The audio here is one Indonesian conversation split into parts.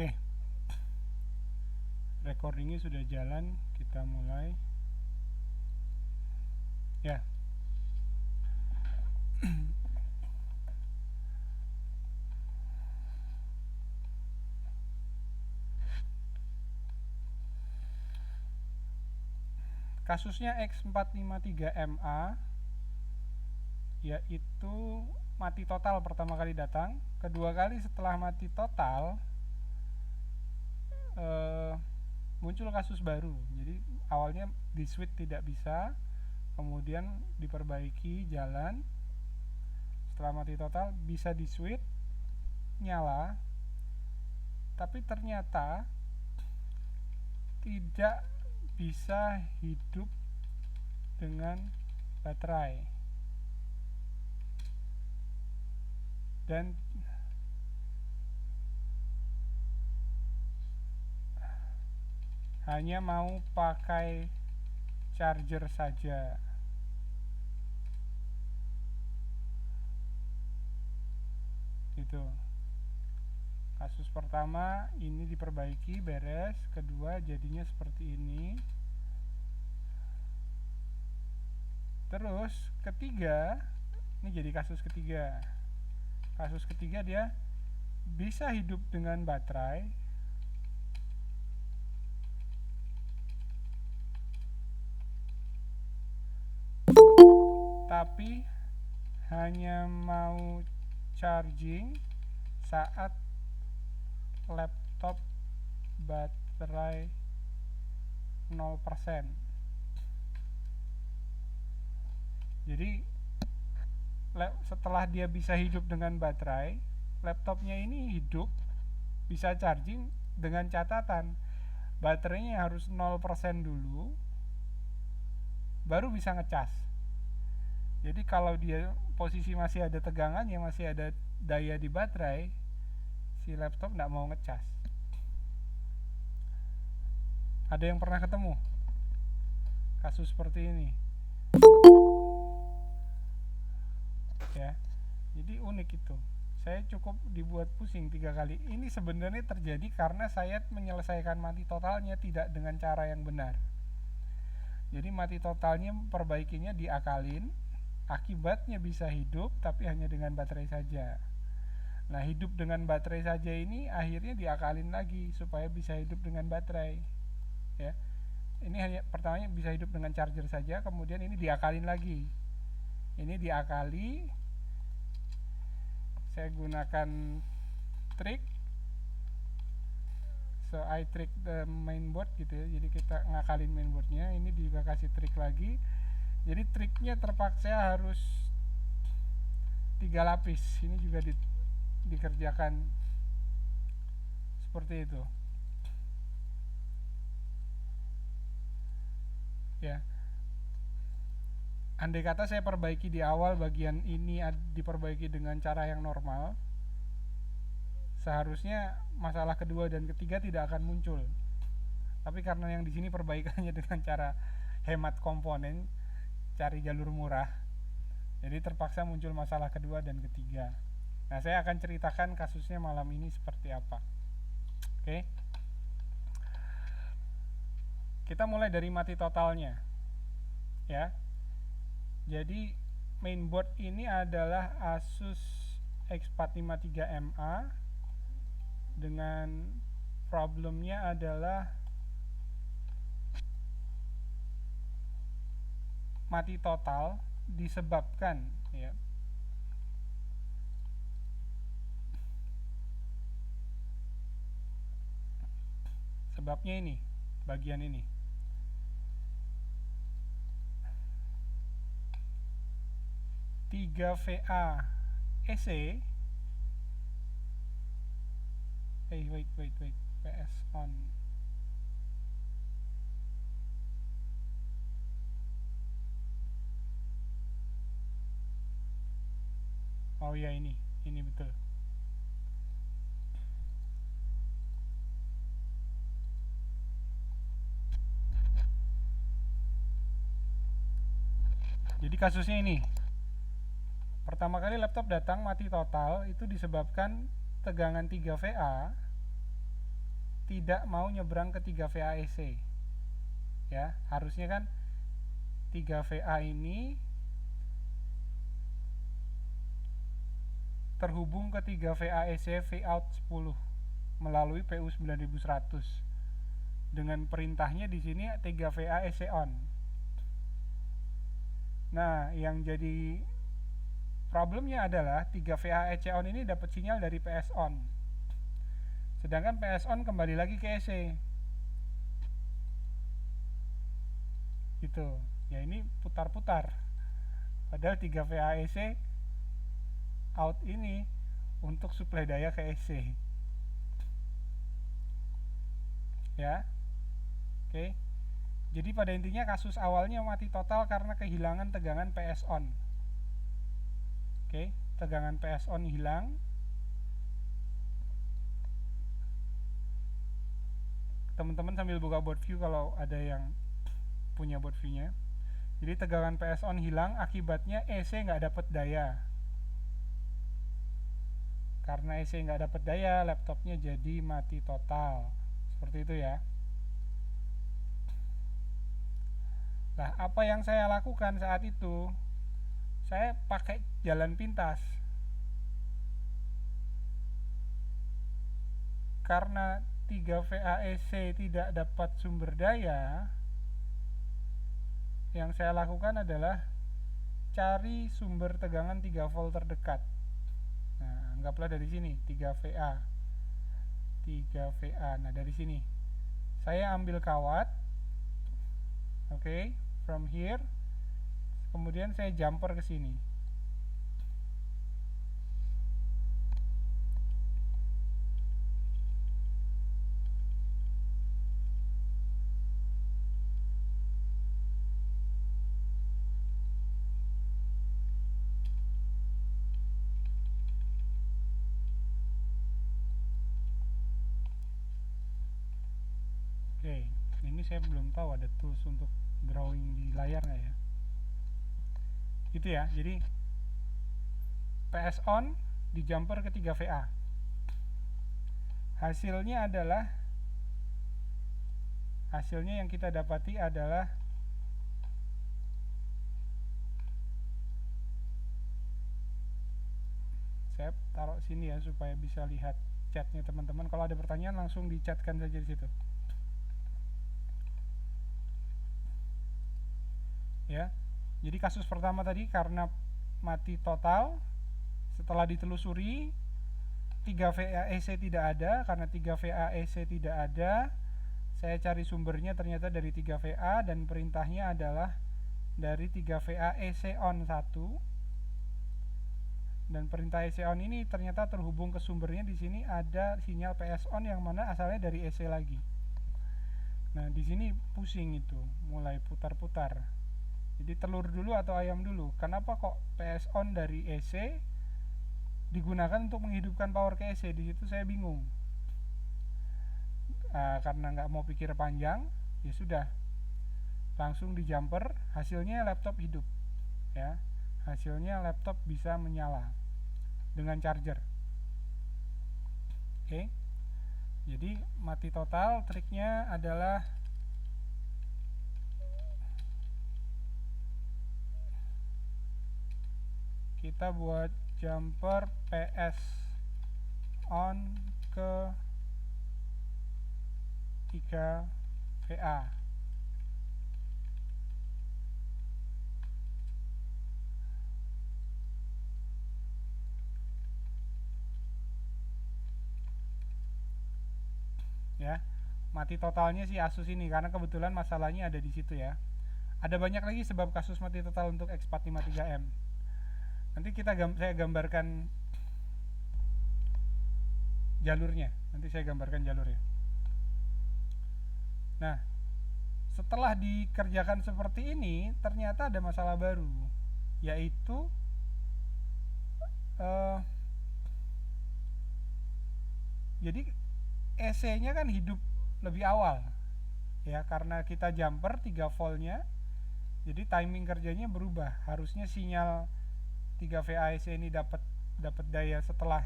Oke, recordingnya sudah jalan, kita mulai. Ya. Kasusnya X453MA, yaitu mati total pertama kali datang, kedua kali setelah mati total muncul kasus baru. Jadi awalnya di switch tidak bisa, kemudian diperbaiki jalan, setelah mati total bisa di switch nyala, tapi ternyata tidak bisa hidup dengan baterai dan hanya mau pakai charger saja. Itu kasus pertama, ini diperbaiki beres, kedua jadinya seperti ini. Terus ketiga, ini jadi kasus ketiga. Kasus ketiga dia bisa hidup dengan baterai, tapi hanya mau charging saat laptop baterai 0%. Jadi setelah dia bisa hidup dengan baterai, laptopnya ini hidup bisa charging dengan catatan baterainya harus 0% dulu baru bisa ngecas. Jadi kalau dia posisi masih ada tegangan, yang masih ada daya di baterai, si laptop nggak mau ngecas. Ada yang pernah ketemu kasus seperti ini? Ya, jadi unik itu. Saya cukup dibuat pusing 3 kali. Ini sebenarnya terjadi karena saya menyelesaikan mati totalnya tidak dengan cara yang benar. Jadi mati totalnya perbaikinya diakalin, akibatnya bisa hidup tapi hanya dengan baterai saja. Nah, hidup dengan baterai saja ini akhirnya diakalin lagi supaya bisa hidup dengan baterai. Ya. Ini hanya pertamanya bisa hidup dengan charger saja, kemudian ini diakalin lagi. Ini diakali, saya gunakan trik, so I trick the mainboard gitu ya. Jadi kita ngakalin mainboardnya, ini juga kasih trik lagi. Jadi triknya terpaksa harus 3 lapis. Ini juga dikerjakan seperti itu. Ya. Andai kata saya perbaiki di awal bagian ini diperbaiki dengan cara yang normal, seharusnya masalah kedua dan ketiga tidak akan muncul. Tapi karena yang di sini perbaikannya dengan cara hemat komponen, cari jalur murah, jadi terpaksa muncul masalah kedua dan ketiga. Nah, saya akan ceritakan kasusnya malam ini seperti apa. Oke. Kita mulai dari mati totalnya. Ya. Jadi mainboard ini adalah Asus X453MA dengan problemnya adalah mati total disebabkan ya sebabnya ini bagian ini. VA EC wait PS on. Oh ya, ini betul. Jadi kasusnya ini. Pertama kali laptop datang mati total itu disebabkan tegangan 3 VA tidak mau nyebrang ke 3 VAEC. Ya, harusnya kan 3 VA ini terhubung ke 3 VAEC Vout 10 melalui PU 9100. Dengan perintahnya di sini 3 VAEC on. Nah, yang jadi problemnya adalah 3 VAEC on ini dapat sinyal dari PS on. Sedangkan PS on kembali lagi ke EC. Gitu. Ya ini putar-putar. Padahal 3 VAEC out ini untuk suplai daya ke EC. Ya. Oke. Jadi pada intinya kasus awalnya mati total karena kehilangan tegangan PS on. Oke, tegangan PS on hilang. Teman-teman sambil buka board view kalau ada yang punya board view-nya. Jadi tegangan PS on hilang, akibatnya EC nggak dapat daya. Karena EC nggak dapat daya, laptopnya jadi mati total. Seperti itu ya. Nah, apa yang saya lakukan saat itu? Saya pakai jalan pintas. Karena 3 VAEC tidak dapat sumber daya, yang saya lakukan adalah cari sumber tegangan 3 volt terdekat. Nah, anggaplah dari sini 3 VA. 3 VA. Nah, dari sini saya ambil kawat. Oke, from here. Kemudian saya jumper ke sini. Oke, ini saya belum tahu ada tools untuk drawing di layar nggak ya. Gitu ya, jadi PS on di jumper ke 3 VA. Hasilnya yang kita dapati adalah saya taruh sini ya supaya bisa lihat chatnya teman-teman. Kalau ada pertanyaan langsung dicatkan saja di situ. Ya. Jadi kasus pertama tadi karena mati total, setelah ditelusuri 3 VAEC tidak ada. Karena 3 VAEC tidak ada, saya cari sumbernya ternyata dari 3 VA dan perintahnya adalah dari 3 VAEC on 1. Dan perintah EC on ini ternyata terhubung ke sumbernya. Di sini ada sinyal PS on yang mana asalnya dari EC lagi. Nah, di sini pusing itu, mulai putar-putar. Jadi telur dulu atau ayam dulu? Kenapa kok PS on dari EC digunakan untuk menghidupkan power ke EC? Di situ saya bingung. Karena nggak mau pikir panjang, ya sudah, langsung di jumper. Hasilnya laptop hidup. Ya, hasilnya laptop bisa menyala dengan charger. Oke. Jadi mati total, triknya adalah kita buat jumper PS on ke 3 VA. Ya, mati totalnya si Asus ini karena kebetulan masalahnya ada di situ ya. Ada banyak lagi sebab kasus mati total untuk X453M. Nanti saya gambarkan jalurnya. Nah, setelah dikerjakan seperti ini, ternyata ada masalah baru, yaitu jadi EC-nya kan hidup lebih awal, ya karena kita jumper 3 voltnya, jadi timing kerjanya berubah. Harusnya sinyal 3 VAEC ini dapat daya setelah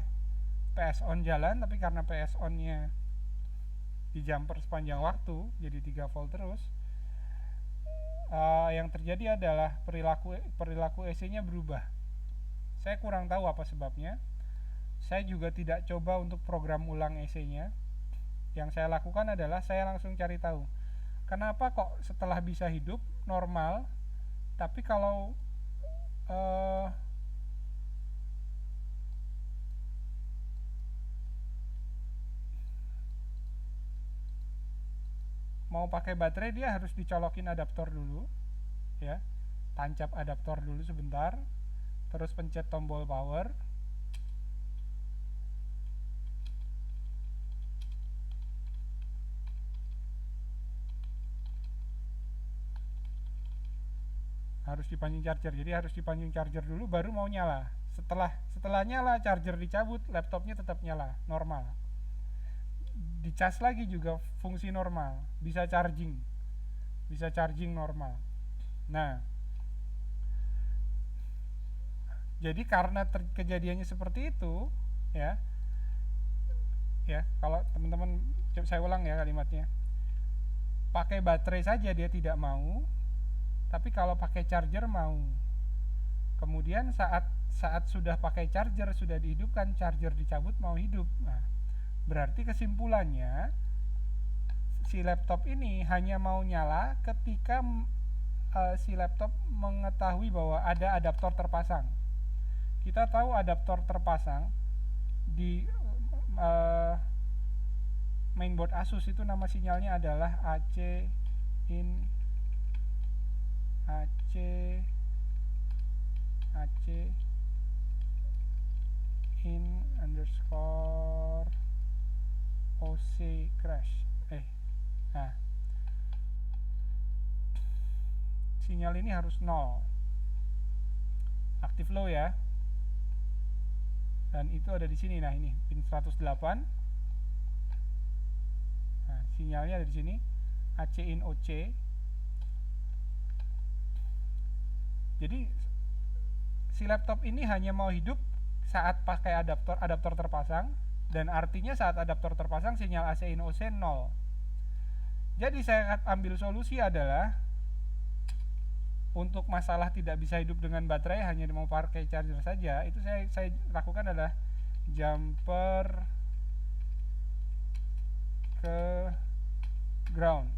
PS on jalan, tapi karena PS on-nya di jumper sepanjang waktu jadi 3 volt terus, yang terjadi adalah perilaku EC-nya berubah. Saya kurang tahu apa sebabnya. Saya juga tidak coba untuk program ulang EC-nya. Yang saya lakukan adalah saya langsung cari tahu kenapa kok setelah bisa hidup normal, tapi kalau mau pakai baterai dia harus dicolokin adaptor dulu, ya, tancap adaptor dulu sebentar, terus pencet tombol power, harus dipancing charger. Jadi harus dipancing charger dulu baru mau nyala. Setelah nyala charger dicabut, laptopnya tetap nyala normal. Dicas lagi juga fungsi normal, bisa charging normal. Nah, jadi karena kejadiannya seperti itu, ya kalau teman-teman, saya ulang ya kalimatnya, pakai baterai saja dia tidak mau, tapi kalau pakai charger mau. Kemudian saat sudah pakai charger, sudah dihidupkan, charger dicabut, mau hidup. Nah, berarti kesimpulannya si laptop ini hanya mau nyala ketika si laptop mengetahui bahwa ada adaptor terpasang. Kita tahu adaptor terpasang di mainboard Asus itu nama sinyalnya adalah AC in underscore OC crash. Nah, sinyal ini harus 0, aktif low ya, dan itu ada di sini. Nah, ini pin 108. Nah, sinyalnya ada di sini, AC in OC. Jadi si laptop ini hanya mau hidup saat pakai adaptor terpasang, dan artinya saat adaptor terpasang sinyal AC in OC 0. Jadi saya ambil solusi adalah untuk masalah tidak bisa hidup dengan baterai, hanya mau pakai charger saja, itu saya lakukan adalah jumper ke ground,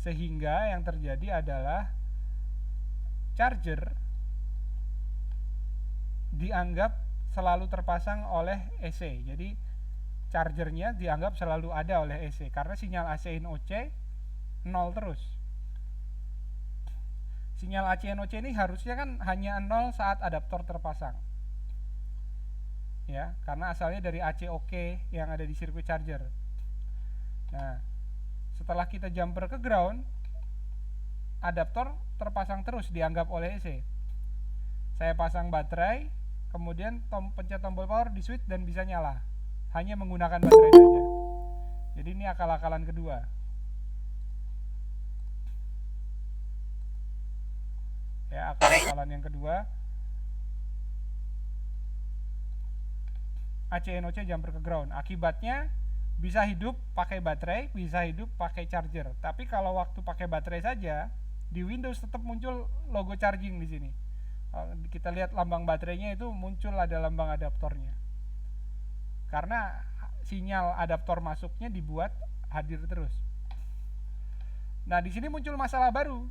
sehingga yang terjadi adalah charger dianggap selalu terpasang oleh EC. Jadi chargernya dianggap selalu ada oleh EC karena sinyal AC in OC 0 terus. Sinyal AC in OC ini harusnya kan hanya 0 saat adaptor terpasang, ya, karena asalnya dari AC OK yang ada di sirkuit charger. Nah, setelah kita jumper ke ground, adaptor terpasang terus dianggap oleh EC. Saya pasang baterai, kemudian pencet tombol power di switch dan bisa nyala, hanya menggunakan baterai saja. Jadi ini akal-akalan kedua. Ya, akal-akalan yang kedua, AC/NOC jumper ke ground. Akibatnya bisa hidup pakai baterai, bisa hidup pakai charger. Tapi kalau waktu pakai baterai saja, di Windows tetap muncul logo charging di sini. Kita lihat lambang baterainya itu muncul ada lambang adaptornya. Karena sinyal adaptor masuknya dibuat hadir terus. Nah, di sini muncul masalah baru.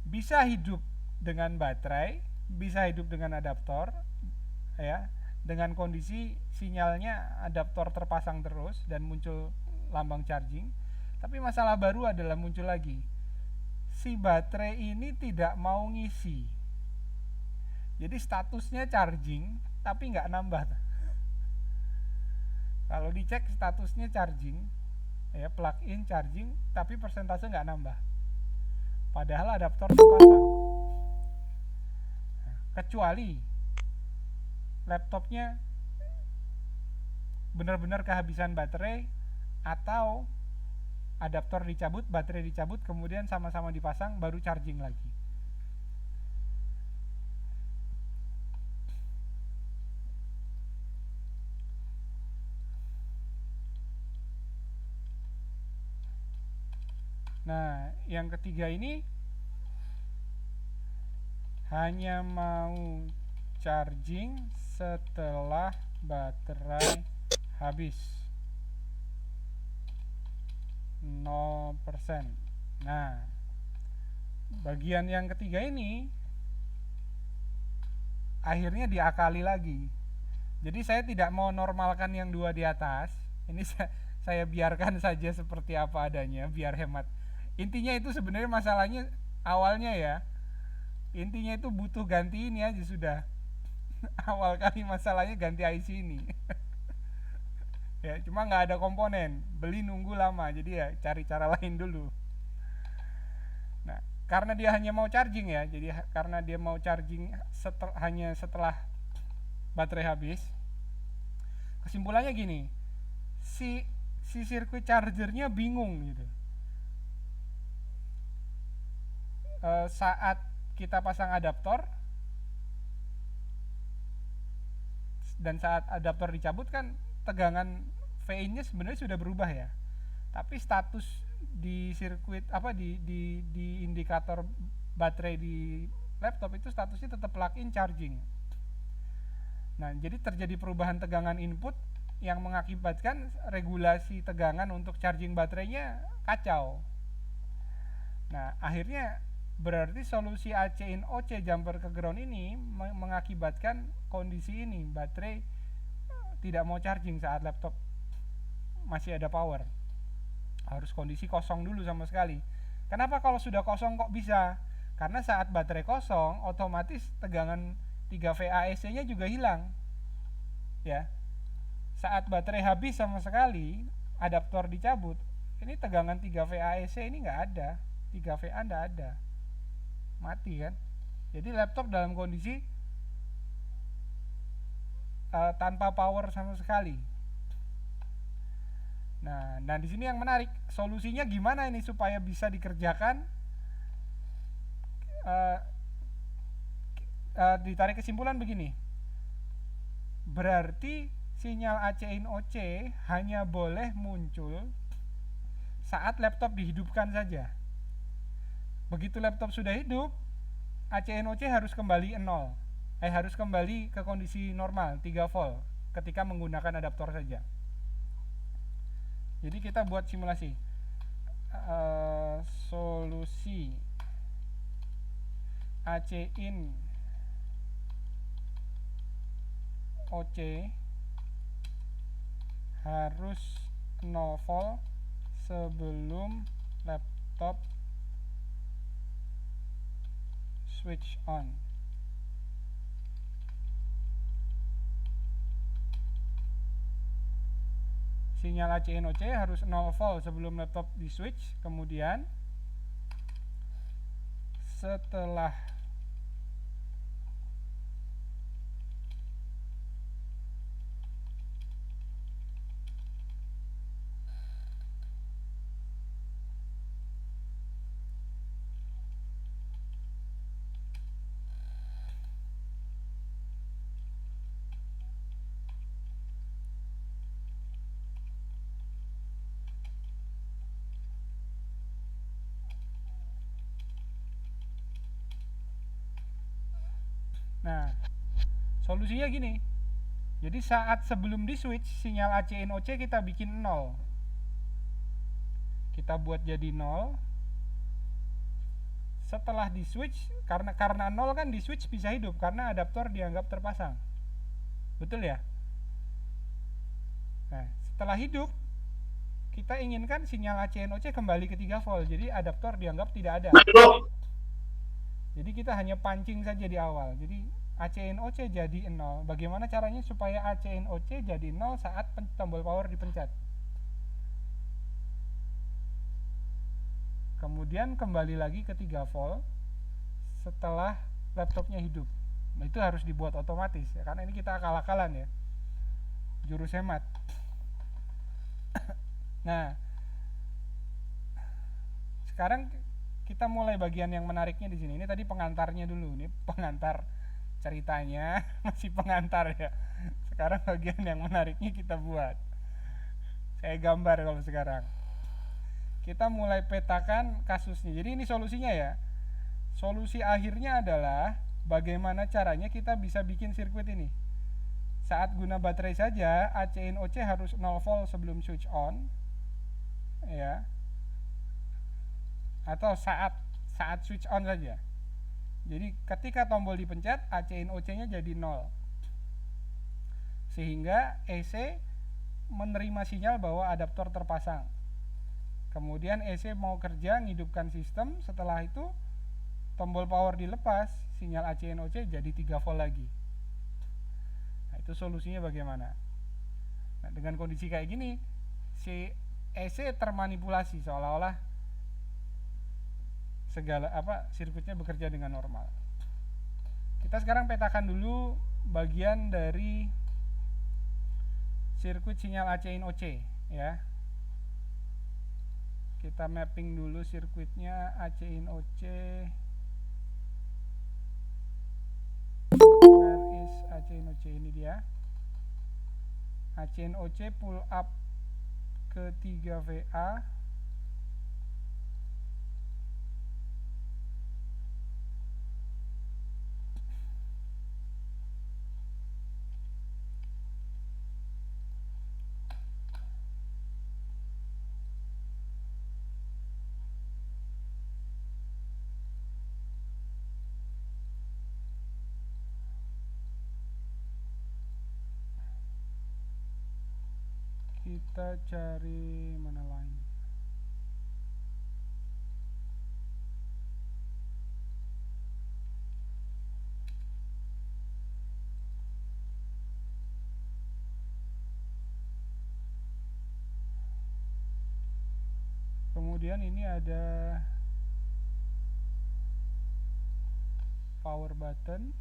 Bisa hidup dengan baterai, bisa hidup dengan adaptor, ya, dengan kondisi sinyalnya adaptor terpasang terus dan muncul lambang charging. Tapi masalah baru adalah muncul lagi. Si baterai ini tidak mau ngisi. Jadi statusnya charging tapi nggak nambah. Kalau dicek statusnya charging, ya, plug in charging, tapi persentase nggak nambah. Padahal adaptor terpasang. Kecuali laptopnya benar-benar kehabisan baterai atau adaptor dicabut, baterai dicabut, kemudian sama-sama dipasang baru charging lagi. Nah, yang ketiga ini hanya mau charging setelah baterai habis 0%. Nah, bagian yang ketiga ini akhirnya diakali lagi. Jadi saya tidak mau normalkan yang dua di atas. Ini saya biarkan saja seperti apa adanya biar hemat. Intinya itu sebenarnya masalahnya awalnya ya. Intinya itu butuh ganti ini aja sudah. Awal kali masalahnya ganti IC ini. Ya, cuma nggak ada komponen. Beli nunggu lama. Jadi ya cari cara lain dulu. Nah, karena dia hanya mau charging ya. Jadi karena dia mau charging hanya setelah baterai habis. Kesimpulannya gini, si sirkuit chargernya bingung gitu. Saat kita pasang adaptor dan saat adaptor dicabut kan tegangan VIN-nya sebenarnya sudah berubah ya. Tapi status di sirkuit di indikator baterai di laptop itu statusnya tetap plug-in charging. Nah, jadi terjadi perubahan tegangan input yang mengakibatkan regulasi tegangan untuk charging baterainya kacau. Nah, akhirnya berarti solusi AC in OC jumper ke ground ini mengakibatkan kondisi ini, baterai tidak mau charging saat laptop masih ada power. Harus kondisi kosong dulu sama sekali. Kenapa kalau sudah kosong kok bisa? Karena saat baterai kosong, otomatis tegangan 3VAEC-nya juga hilang. Ya. Saat baterai habis sama sekali, adaptor dicabut, ini tegangan 3VAEC ini nggak ada. 3VA nggak ada. Mati kan? Jadi laptop dalam kondisi tanpa power sama sekali. Nah, di sini yang menarik, solusinya gimana ini supaya bisa dikerjakan? Ditarik kesimpulan begini. Berarti sinyal AC in OC hanya boleh muncul saat laptop dihidupkan saja. Begitu laptop sudah hidup, AC in OC harus kembali 0. Harus kembali ke kondisi normal 3 volt ketika menggunakan adaptor saja. Jadi kita buat simulasi. Solusi AC in OC harus 0 volt sebelum laptop switch on. Sinyal AC in OC harus 0 volt sebelum laptop di switch, kemudian setelah Nah, solusinya gini. Jadi saat sebelum di switch, sinyal AC in OC kita bikin 0. Kita buat jadi 0. Setelah di switch, karena 0 kan di switch bisa hidup karena adaptor dianggap terpasang. Betul ya? Nah, setelah hidup, kita inginkan sinyal AC in OC kembali ke 3 volt. Jadi adaptor dianggap tidak ada. Jadi kita hanya pancing saja di awal. Jadi AC in OC jadi 0. Bagaimana caranya supaya AC in OC jadi 0 saat tombol power dipencet? Kemudian kembali lagi ke 3 volt setelah laptopnya hidup. Nah, itu harus dibuat otomatis ya, karena ini kita akal-akalan ya. Jurus hemat. Nah, sekarang kita mulai bagian yang menariknya di sini. Ini tadi pengantarnya dulu, ini pengantar ceritanya, masih pengantar ya. Sekarang bagian yang menariknya kita buat. Saya gambar kalau sekarang. kita mulai petakan kasusnya. Jadi ini solusinya ya. Solusi akhirnya adalah bagaimana caranya kita bisa bikin sirkuit ini. Saat guna baterai saja, AC-in-OC harus 0 volt sebelum switch on, ya. Atau saat switch on saja. Jadi ketika tombol dipencet, AC-in-OC-nya jadi 0. Sehingga EC menerima sinyal bahwa adaptor terpasang. Kemudian EC mau kerja menghidupkan sistem, setelah itu tombol power dilepas, sinyal AC-in-OC jadi 3 volt lagi. Nah, itu solusinya bagaimana? Nah, dengan kondisi kayak gini, si EC termanipulasi seolah-olah segala sirkuitnya bekerja dengan normal. Kita sekarang petakan dulu bagian dari sirkuit sinyal AC-in-OC ya. Kita mapping dulu sirkuitnya AC-in-OC. Where is AC-in-OC? Ini dia. AC-in-OC pull up ke 3VA. Kita cari mana lain. Kemudian ini ada power button.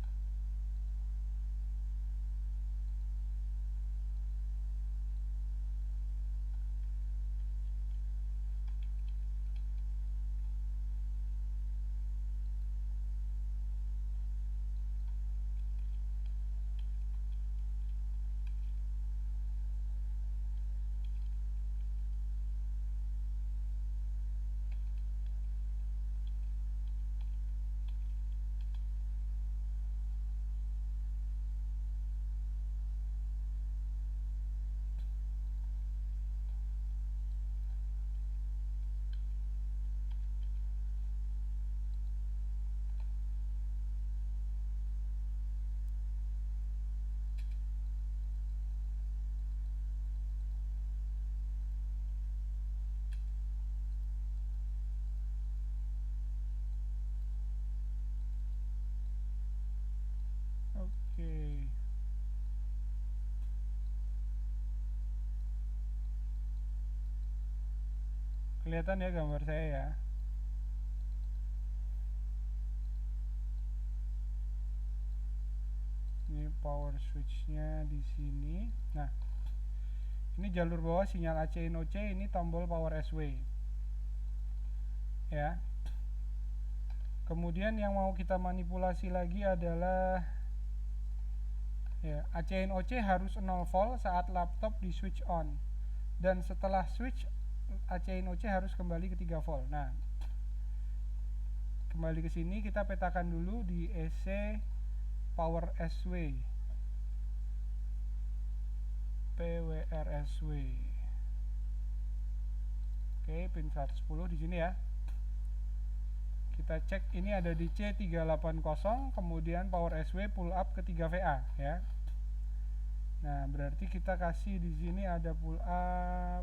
Oke. Kelihatan ya gambar saya ya. Ini power switch-nya di sini. Nah, ini jalur bawah sinyal AC-in-OC, ini tombol power SW. Ya. Kemudian yang mau kita manipulasi lagi adalah ya, AC-in-OC harus 0 volt saat laptop di switch on. Dan setelah switch, AC-in-OC harus kembali ke 3 volt. Nah, kembali ke sini kita petakan dulu di EC power SW. PWRSW. Oke, pin 110 di sini ya. Kita cek ini ada di C380, kemudian power SW pull up ke 3VA ya. Nah, berarti kita kasih di sini ada pull up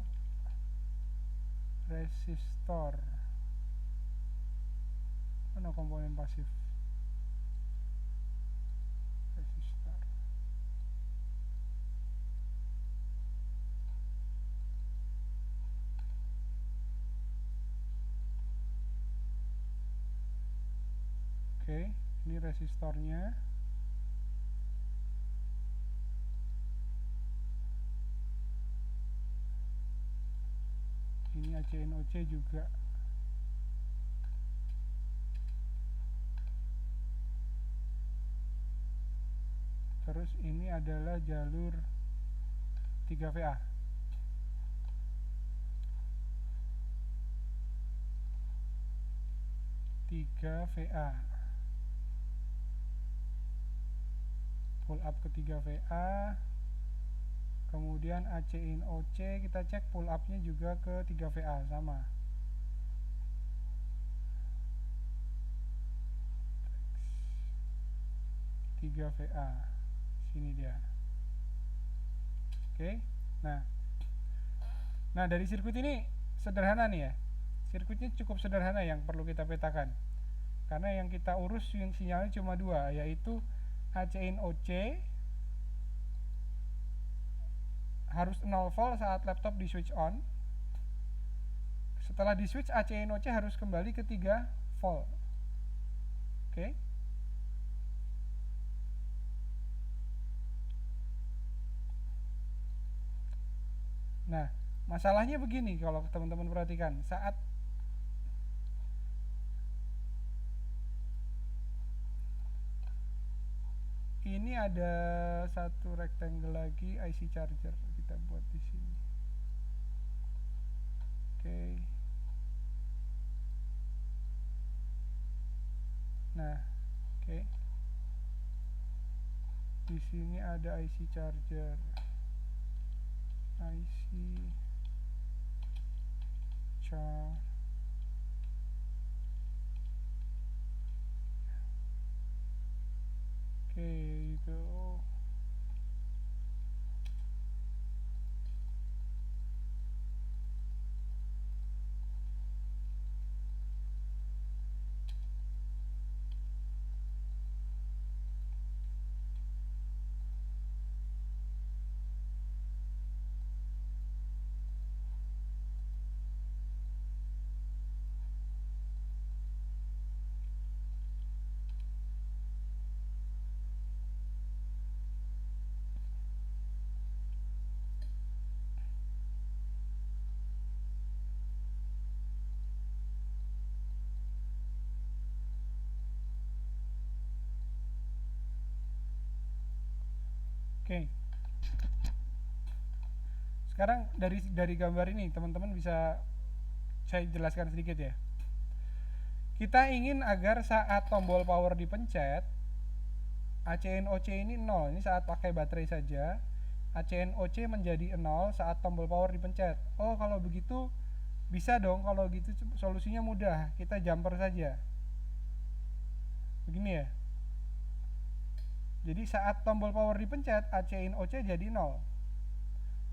resistor. Mana komponen pasif? Resistor. Oke, ini resistornya. Ini AC-in-OC juga. Terus ini adalah jalur 3VA. 3 VA, pull up ke 3 VA, kemudian AC in OC kita cek pull up nya juga ke 3 VA sama. Tiga VA, sini dia. Oke, nah dari sirkuit ini sederhana nih ya, sirkuitnya cukup sederhana yang perlu kita petakan, karena yang kita urus sinyalnya cuma dua, yaitu AC in OC harus 0 volt saat laptop di switch on. Setelah di switch, AC in OC harus kembali ke 3 volt. Oke. Nah, masalahnya begini kalau teman-teman perhatikan, saat ini ada satu rectangle lagi IC charger kita buat di sini. Oke. Nah, oke. Di sini ada IC charger. IC char. Oke, itu. Oke. Sekarang dari gambar ini teman-teman bisa saya jelaskan sedikit ya. Kita ingin agar saat tombol power dipencet, ACNOC ini 0. Ini saat pakai baterai saja. ACNOC menjadi 0 saat tombol power dipencet. Oh, kalau begitu bisa dong. Kalau gitu solusinya mudah. Kita jumper saja. Begini ya. Jadi saat tombol power dipencet, ACNOC jadi 0.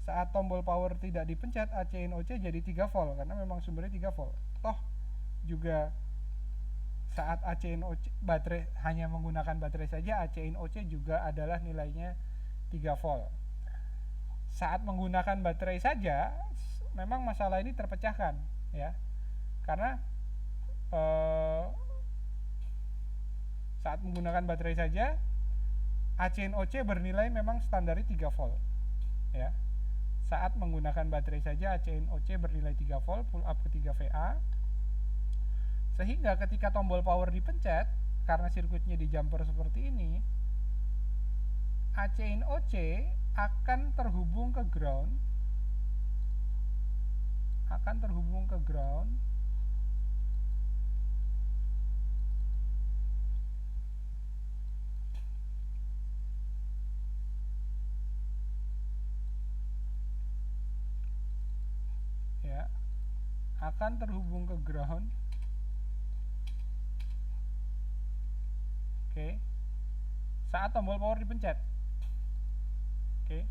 Saat tombol power tidak dipencet, ACNOC jadi 3 volt karena memang sumbernya 3 volt. Toh juga saat ACNOC baterai hanya menggunakan baterai saja, ACNOC juga adalah nilainya 3 volt. Saat menggunakan baterai saja, memang masalah ini terpecahkan ya. Karena saat menggunakan baterai saja, ACNOC bernilai memang standarnya 3 volt ya. Saat menggunakan baterai saja ACNOC bernilai 3 volt, pull up ke 3 VA. Sehingga ketika tombol power dipencet, karena sirkuitnya di jumper seperti ini, ACNOC akan terhubung ke ground. Ya, akan terhubung ke ground. Oke. Saat tombol power dipencet. Oke.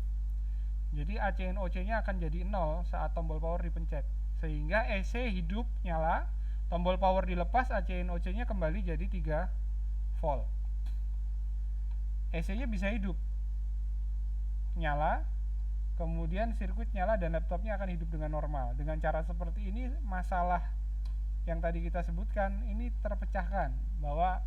Jadi ACNOC-nya akan jadi 0 saat tombol power dipencet. Sehingga EC hidup nyala, tombol power dilepas, ACNOC-nya kembali jadi 3 volt. EC-nya bisa hidup. Nyala, kemudian sirkuit nyala dan laptopnya akan hidup dengan normal. Dengan cara seperti ini, masalah yang tadi kita sebutkan ini terpecahkan, bahwa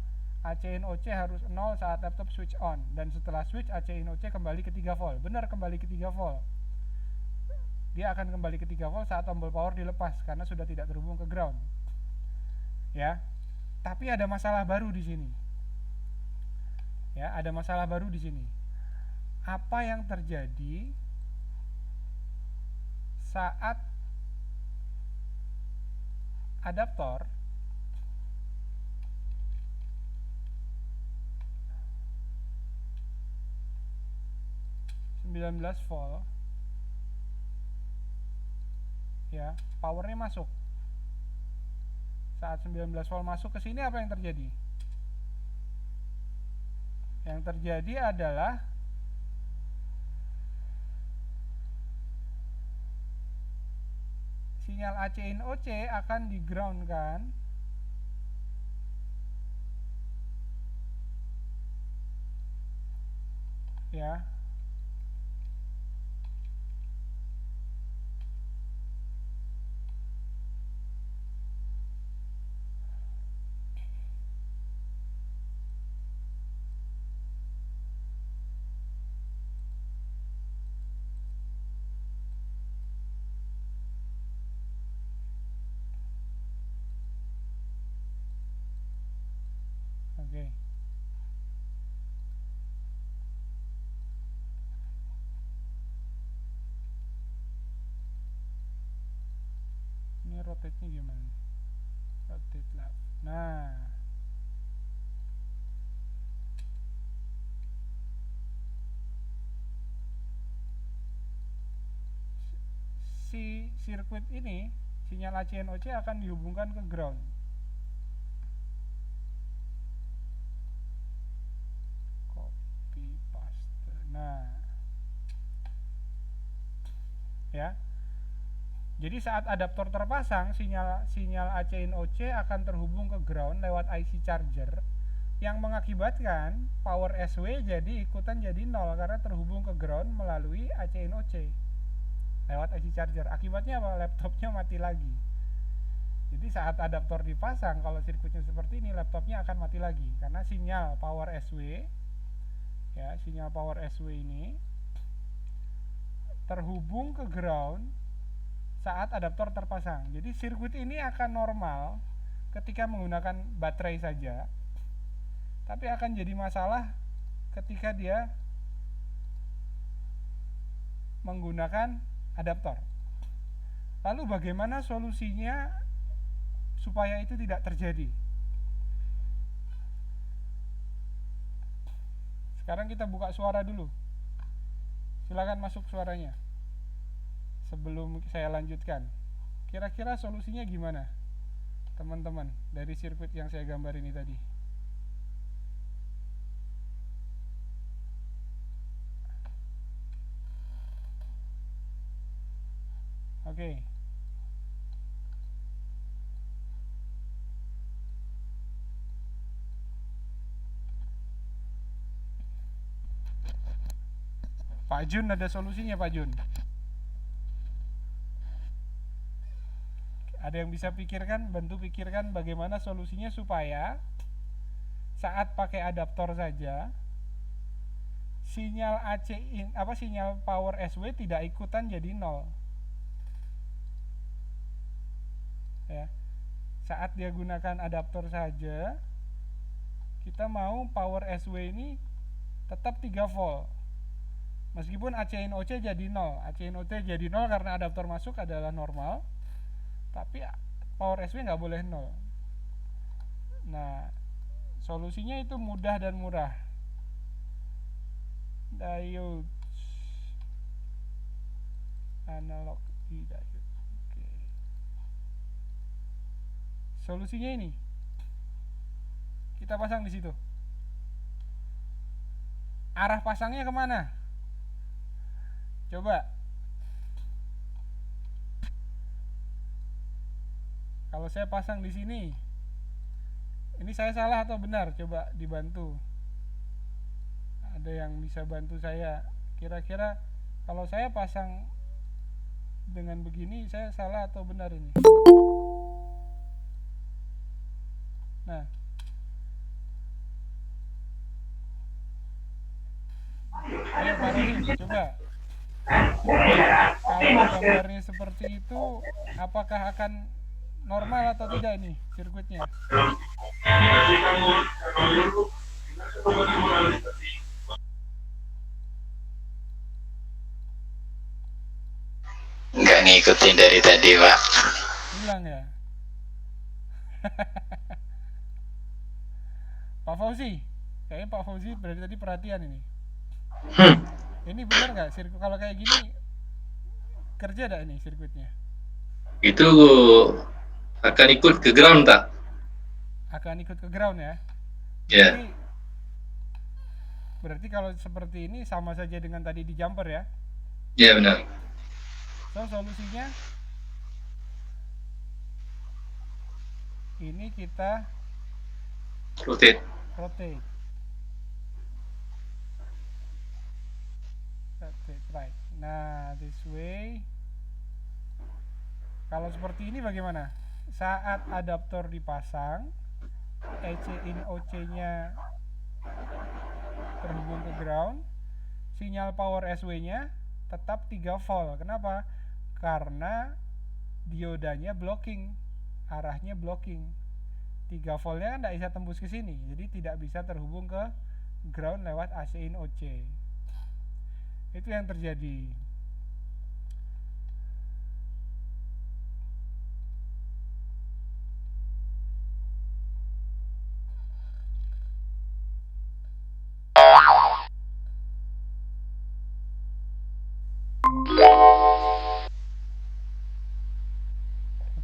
ACNOC harus 0 saat laptop switch on, dan setelah switch ACNOC kembali ke 3 volt. Benar, kembali ke 3 volt. Dia akan kembali ke 3 volt saat tombol power dilepas karena sudah tidak terhubung ke ground. Ya. Tapi ada masalah baru di sini. Ya, ada masalah baru di sini. Apa yang terjadi saat adaptor 19 volt ya, powernya masuk. Saat 19 volt masuk ke sini, apa yang terjadi? Yang terjadi adalah sinyal AC in OC akan di ground kan, ya. Oke. Ini rotate-nya gimana? Rotate left. Nah, si sirkuit ini, sinyal ACNOC akan dihubungkan ke ground. Copy paste. Nah, ya. Jadi saat adaptor terpasang, sinyal AC in OC akan terhubung ke ground lewat IC charger, yang mengakibatkan power SW jadi ikutan jadi 0 karena terhubung ke ground melalui AC in OC lewat IC charger. Akibatnya apa? Laptopnya mati lagi. Jadi saat adaptor dipasang, kalau sirkuitnya seperti ini, laptopnya akan mati lagi karena sinyal power SW, ya, sinyal power SW ini terhubung ke ground saat adaptor terpasang. Jadi sirkuit ini akan normal ketika menggunakan baterai saja, tapi akan jadi masalah ketika dia menggunakan adaptor. Lalu bagaimana solusinya supaya itu tidak terjadi? Sekarang kita buka suara dulu. Silakan masuk suaranya. Sebelum saya lanjutkan, kira-kira solusinya gimana, teman-teman, dari sirkuit yang saya gambar ini tadi? Oke. Pak Jun, ada solusinya Pak Jun? Ada yang bisa pikirkan, bantu pikirkan bagaimana solusinya supaya saat pakai adaptor saja sinyal AC in, sinyal power SW tidak ikutan jadi 0. Ya. Saat dia gunakan adaptor saja, kita mau power SW ini tetap 3 volt. Meskipun AC in OC jadi 0. AC in OC jadi 0 karena adaptor masuk adalah normal, tapi power SW nggak boleh 0. Nah, solusinya itu mudah dan murah. Diode analog diode. Oke. Solusinya ini kita pasang di situ. Arah pasangnya kemana? Coba. Kalau saya pasang di sini, ini saya salah atau benar? Coba dibantu. Ada yang bisa bantu saya? Kira-kira kalau saya pasang dengan begini, saya salah atau benar ini? Nah, ayo Pak Rohim, coba. Kalau gambarnya seperti itu, apakah akan normal atau tidak ini sirkuitnya? Nggak ngikutin dari tadi, Pak. Hilang ya? Pak Fauzi, kayaknya Pak Fauzi berarti tadi perhatian ini. Hmm, Ini benar nggak sirkuit kalau kayak gini kerja nggak ini sirkuitnya? itu akan ikut ke ground tak? Akan ikut ke ground ya. Ya, Berarti berarti kalau seperti ini sama saja dengan tadi di jumper ya. ya benar. So solusinya ini kita Rotate. rotate. Rotate right. Nah, this way. Kalau seperti ini bagaimana? Saat adaptor dipasang, EC in OC-nya terhubung ke ground, sinyal power SW-nya tetap 3 volt. Kenapa? Karena diodanya blocking, arahnya blocking. 3 voltnya kan tidak bisa tembus ke sini, jadi tidak bisa terhubung ke ground lewat AC in OC. Itu yang terjadi.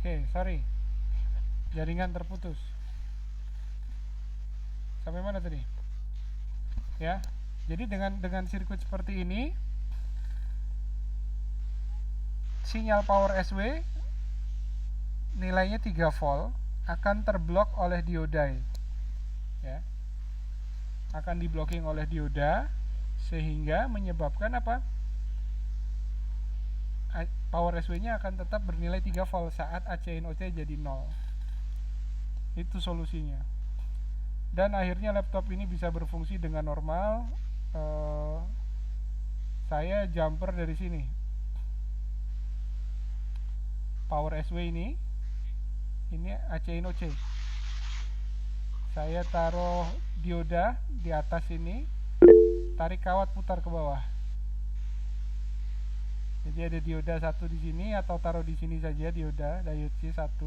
Oke, sorry, jaringan terputus. Sampai mana tadi? Ya, jadi dengan sirkuit seperti ini, sinyal power SW nilainya 3 volt akan terblok oleh dioda, ya, akan diblocking oleh dioda sehingga menyebabkan apa? Power SW-nya akan tetap bernilai 3 volt saat AC in OC jadi 0. Itu solusinya. Dan akhirnya laptop ini bisa berfungsi dengan normal. Saya jumper dari sini. Power SW ini AC in OC. Saya taruh dioda di atas ini, tarik kawat putar ke bawah. Jadi ada dioda satu di sini atau taruh di sini saja dioda diode C1,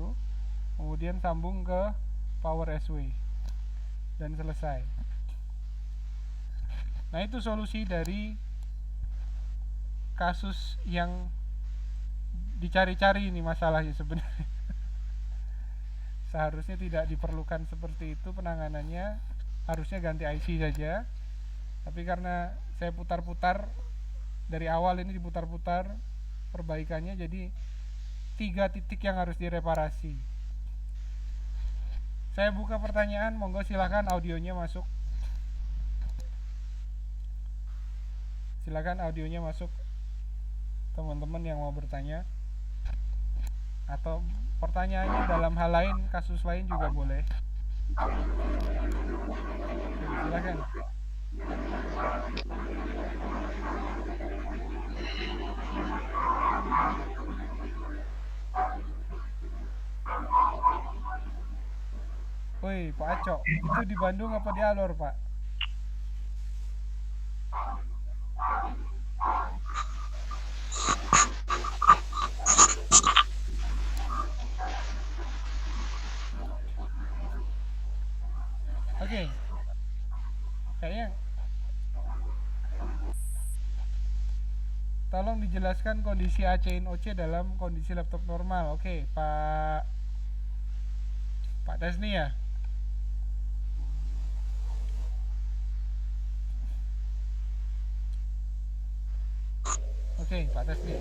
kemudian sambung ke power SW dan selesai. Nah, itu solusi dari kasus yang dicari-cari ini masalahnya sebenarnya. Seharusnya tidak diperlukan seperti itu penanganannya, harusnya ganti IC saja. Tapi karena saya putar-putar dari awal, ini diputar-putar perbaikannya, jadi 3 titik yang harus direparasi. Saya buka pertanyaan, monggo silahkan audionya masuk. Silakan audionya masuk, teman-teman yang mau bertanya atau pertanyaannya dalam hal lain, kasus lain juga boleh. Oke, silakan. Woi, Pak Acok, itu di Bandung apa di Alor, Pak? Oke. Kayaknya tolong dijelaskan kondisi AC in OC dalam kondisi laptop normal. Oke, Pak Desni ya. Oke, Pak Desni.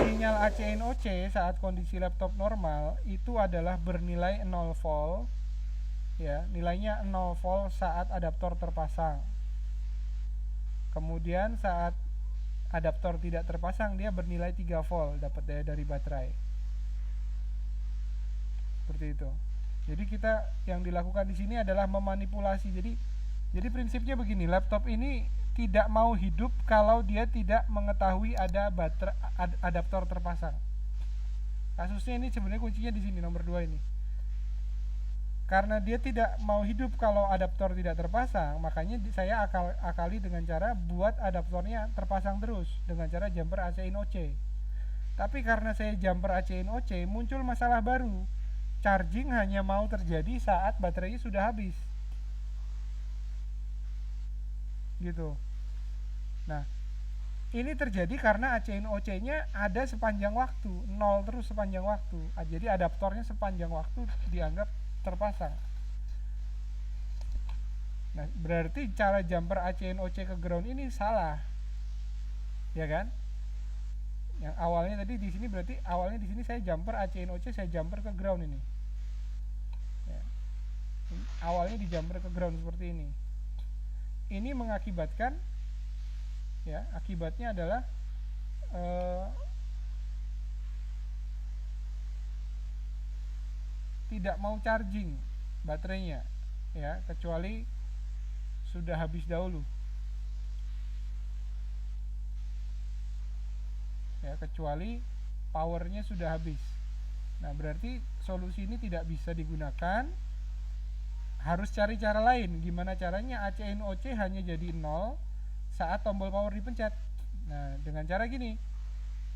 Sinyal AC in OC saat kondisi laptop normal itu adalah bernilai 0 volt. Ya, nilainya 0 volt saat adaptor terpasang. Kemudian saat adaptor tidak terpasang, dia bernilai 3 volt, dapat daya dari baterai. Seperti itu. Jadi kita yang dilakukan di sini adalah memanipulasi. Jadi prinsipnya begini, laptop ini tidak mau hidup kalau dia tidak mengetahui ada adaptor terpasang. Kasusnya ini sebenarnya kuncinya di sini, nomor 2 ini. Karena dia tidak mau hidup kalau adaptor tidak terpasang, makanya saya akali dengan cara buat adaptornya terpasang terus dengan cara jumper AC in OC. Tapi karena saya jumper AC in OC, muncul masalah baru. Charging hanya mau terjadi saat baterainya sudah habis. gitu. Nah, ini terjadi karena ACNOC-nya ada sepanjang waktu, nol terus sepanjang waktu. Jadi adaptornya sepanjang waktu dianggap terpasang. Nah, berarti cara jumper ACNOC ke ground ini salah, ya kan? Yang awalnya tadi di sini berarti awalnya di sini saya jumper ACNOC, saya jumper ke ground ini. Ya. Awalnya di jumper ke ground seperti ini. Ini mengakibatkan, ya, akibatnya adalah tidak mau charging baterainya, ya, kecuali sudah habis dahulu, ya, kecuali powernya sudah habis. Nah, berarti solusi ini tidak bisa digunakan, harus cari cara lain. Gimana caranya ACNOC hanya jadi 0 saat tombol power dipencet. Nah, dengan cara gini,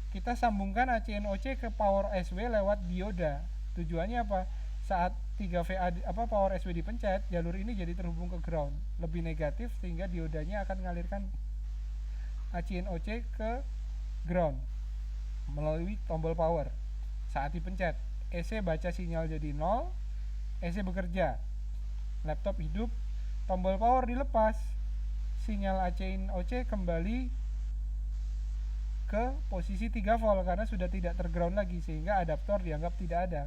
kita sambungkan ACNOC ke power SW lewat dioda. Tujuannya apa? Saat 3VA power SW dipencet, jalur ini jadi terhubung ke ground, lebih negatif, sehingga diodanya akan mengalirkan ACNOC ke ground melalui tombol power. Saat dipencet, EC baca sinyal jadi 0, EC bekerja, laptop hidup, tombol power dilepas, sinyal ACNOC kembali ke posisi 3 volt karena sudah tidak terground lagi, sehingga adaptor dianggap tidak ada.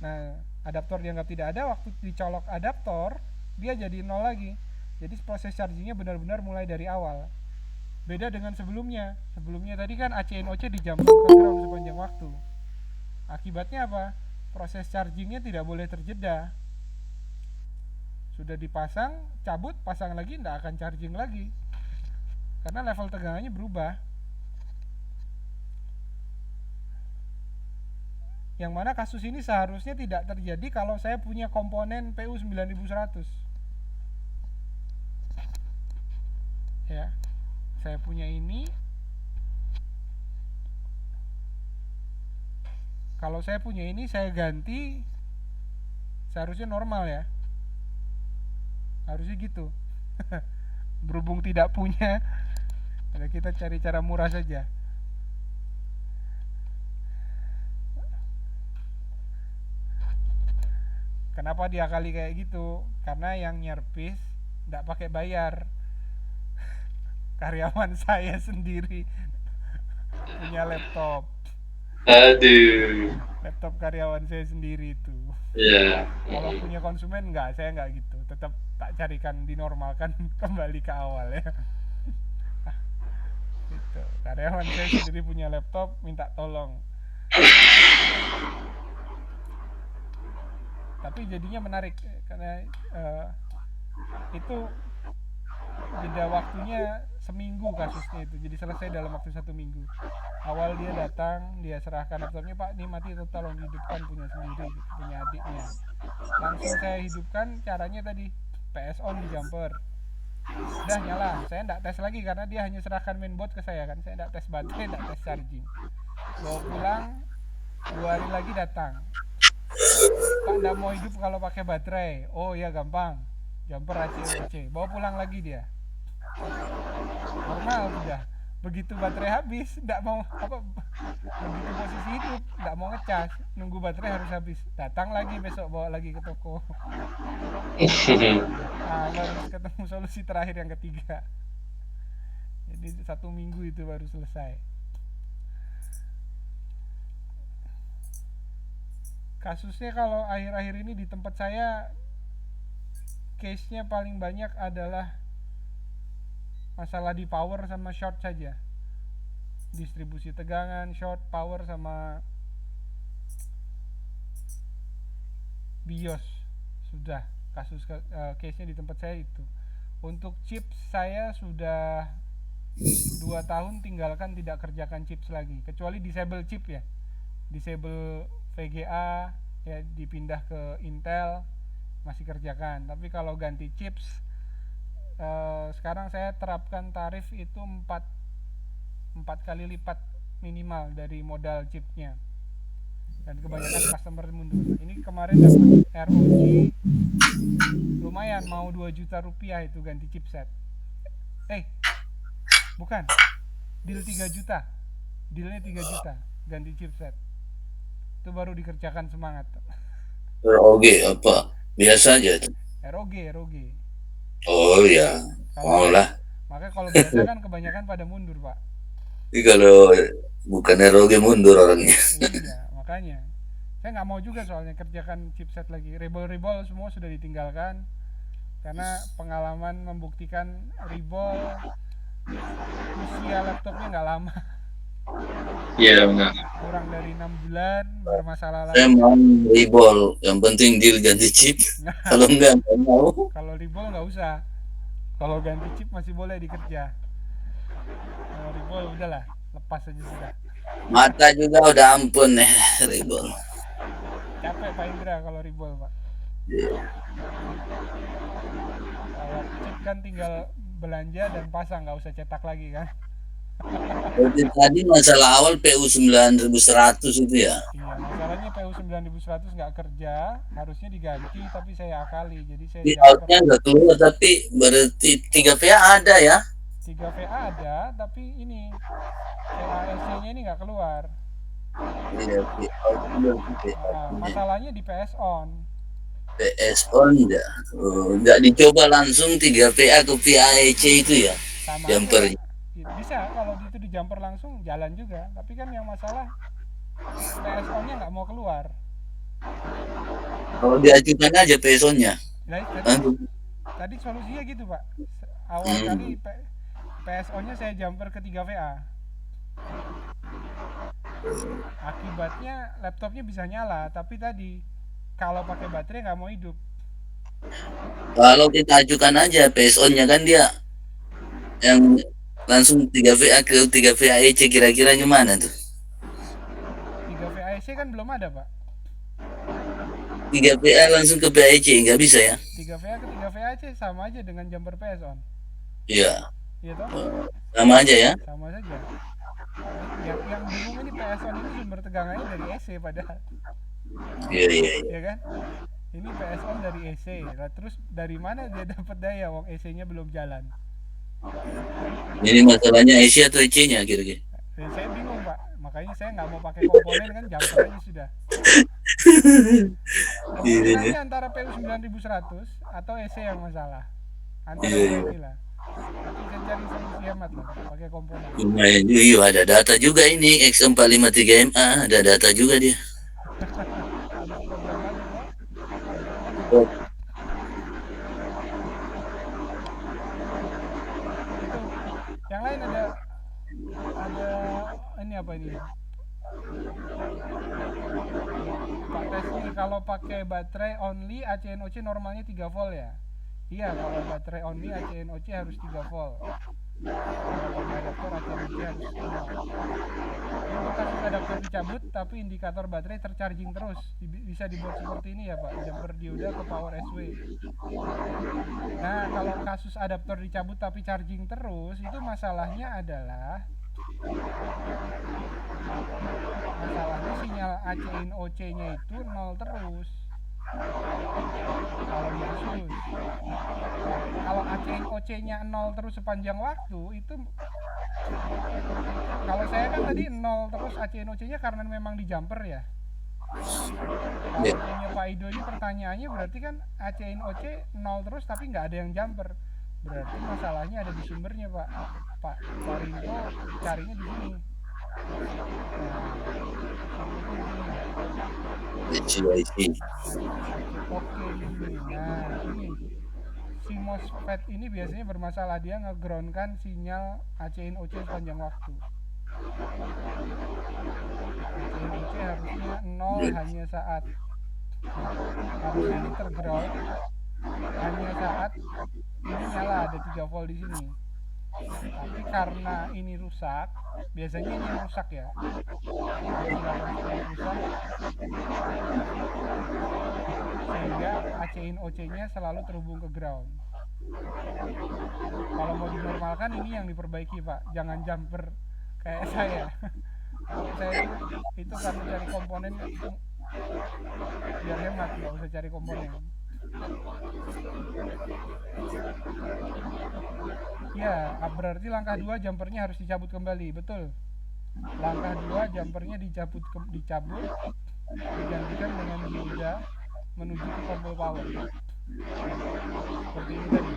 Nah, adaptor dianggap tidak ada, waktu dicolok adaptor dia jadi 0 lagi. Jadi proses chargingnya benar-benar mulai dari awal. Beda dengan sebelumnya. Sebelumnya tadi kan ACNOC dijumper ke ground sepanjang waktu. Akibatnya apa? Proses chargingnya tidak boleh terjeda. Sudah dipasang, cabut, pasang lagi, tidak akan charging lagi karena level tegangannya berubah. Yang mana kasus ini seharusnya tidak terjadi kalau saya punya komponen PU 9100. Ya, saya punya ini. Kalau saya punya ini, saya ganti, seharusnya normal ya. Harusnya gitu. Berhubung tidak punya, kita cari cara murah saja. Kenapa diakali kayak gitu? Karena yang nyervis tidak pakai bayar. Karyawan saya sendiri punya laptop. Aduh. Laptop karyawan saya sendiri itu. Ya. Kalau punya konsumen enggak, saya enggak gitu. Tetap tak carikan, dinormalkan kembali ke awal ya. Gitu. Karyawan saya sendiri punya laptop, minta tolong. Tapi jadinya menarik karena itu jeda waktunya seminggu kasusnya itu, jadi selesai dalam waktu 1 minggu. Awal dia datang, dia serahkan laptopnya, Pak ini mati, tolong hidupkan, punya sendiri, punya adiknya. Langsung saya hidupkan, caranya tadi PS on di jumper, udah nyala. Saya enggak tes lagi karena dia hanya serahkan mainboard ke saya kan, saya enggak tes baterai, enggak tes charging. Bawa pulang, 2 hari lagi datang, Pak enggak mau hidup kalau pakai baterai. Oh ya gampang, jumper ACNOC, bawa pulang lagi dia, normal sudah. Begitu baterai habis, enggak mau begitu posisi hidup, enggak mau ngecas, nunggu baterai harus habis, datang lagi besok, bawa lagi ke toko. Nah, baru ketemu solusi terakhir yang ketiga. Jadi 1 minggu itu baru selesai. Kasusnya kalau akhir-akhir ini di tempat saya, case-nya paling banyak adalah masalah di power sama short saja. Distribusi tegangan, short, power, sama BIOS. Sudah kasus case-nya di tempat saya itu. Untuk chips saya sudah 2 tahun tinggalkan, tidak kerjakan chips lagi, kecuali disable chip ya. Disable VGA ya, dipindah ke Intel, masih kerjakan. Tapi kalau ganti chips, sekarang saya terapkan tarif itu 4 kali lipat minimal dari modal chipnya, dan kebanyakan customer mundur. Ini kemarin dapat ROG lumayan, mau 2 juta rupiah itu ganti chipset. Eh, bukan. Deal 3 juta. Dealnya 3 juta ganti chipset. Itu baru dikerjakan semangat. ROG apa? Biasa aja tuh. ROG, ROG. Oh ya, Kalau mau lah. makanya kalau biasa kan kebanyakan pada mundur, Pak. Ini kalau bukan ROG mundur orangnya. Iya, makanya. Saya nggak mau juga soalnya kerjakan chipset lagi. Ribol-ribol semua sudah ditinggalkan karena pengalaman membuktikan ribol usia laptopnya nggak lama. Iya benar. Kurang dari 6 bulan bermasalah Saya lagi. mau ribol, yang penting deal ganti chip. Kalau enggak mau. Kalau ribol nggak usah. Kalau ganti chip masih boleh dikerja. Kalau ribol udahlah, lepas aja sudah. Mata juga udah ampun nih ribol. Capek Pak Indra kalau ribol, Pak. Iya. Kalau chip kan tinggal belanja dan pasang, nggak usah cetak lagi kan. Seperti tadi masalah awal PU 9100 itu ya. Iya, masalahnya PU 9100 nggak kerja, harusnya diganti tapi saya akali, jadi saya Di jumper. outnya nggak keluar tapi berarti 3 VA ada ya. 3 VA ada, tapi ini VASC-nya ini nggak keluar. Iya, di outnya Masalahnya di PS on. PS on enggak. Nggak dicoba langsung 3 VA ke VAEC itu ya. Sama Jumper. aja. Bisa kalau itu di jumper langsung jalan juga, tapi kan yang masalah PS on-nya nggak mau keluar. Kalau diajukan aja PS on-nya. Nah, tadi solusinya gitu, Pak. Awal kali PS on-nya saya jumper ke 3 VA. Akibatnya laptopnya bisa nyala, tapi tadi kalau pakai baterai nggak mau hidup. Kalau kita ajukan aja PS on-nya kan dia yang langsung 3 VA ke 3 VAEC kira-kira gimana tuh? 3 VAC kan belum ada, Pak. 3 VA langsung ke VAEC nggak bisa ya? 3 VA ke 3 VAC sama aja dengan jumper PS on. Iya. Iya toh? Sama aja ya? Sama saja. Yang bingung ini PS on ini sumber tegangannya dari EC padahal. Iya, iya, iya. Ya kan? Ini PS on dari EC. Nah, terus dari mana dia dapat daya wong EC-nya belum jalan? Ini masalahnya EC atau EC-nya kira-kira? Dan saya bingung, Pak. Makanya saya nggak mau pakai komponen kan, jumper aja sudah. Kemungkinannya antara PU 9100 atau EC yang masalah. Antara dua inilah. Tapi saya cari solusi hemat lah, pakai komponen. Lumayan, iya ada data juga ini X453MA, ada data juga dia. Habis program lagi, Pak. Oh, Itu yang lain ada ini apa ini? Pak tes ini kalau pakai baterai only ACNOC normalnya 3 volt ya? Iya, kalau baterai only ACNOC harus 3 volt. Kalau pakai adaptor ACNOC harus 0. Untuk kasus adaptor dicabut tapi indikator baterai tercharging terus, bisa dibuat seperti ini ya Pak, jumper dioda ke power SW. Nah, kalau kasus adaptor dicabut tapi charging terus, itu masalahnya adalah sinyal ACNOC-nya itu 0 terus. Kalau di Asus, kalau ACNOC-nya 0 terus sepanjang waktu, itu kalau saya kan tadi 0 terus ACNOC-nya karena memang di jumper ya. Kalau punya Pak Ido ini pertanyaannya berarti kan ACNOC 0 terus tapi nggak ada yang jumper. Berarti masalahnya ada di sumbernya, Pak Rinko carinya di sini. Oke ini. Nah ini si MOSFET ini biasanya bermasalah, dia ngegroundkan sinyal ACNOC sepanjang waktu. ACNOC harusnya 0 hanya saat harusnya ini terground hanya saat ini nyala, ada 3 volt di sini. Tapi karena ini rusak, biasanya ini yang rusak ya. Rusak, sehingga ACNOC-nya selalu terhubung ke ground. Kalau mau dinormalkan ini yang diperbaiki Pak, jangan jumper kayak saya. Kalau saya itu karena cari komponen biar hemat, nggak usah cari komponen. Ya, berarti langkah 2 jumpernya harus dicabut kembali, betul. Langkah 2 jumpernya dicabut, digantikan dengan dioda menuju ke tombol power. Seperti ini tadi.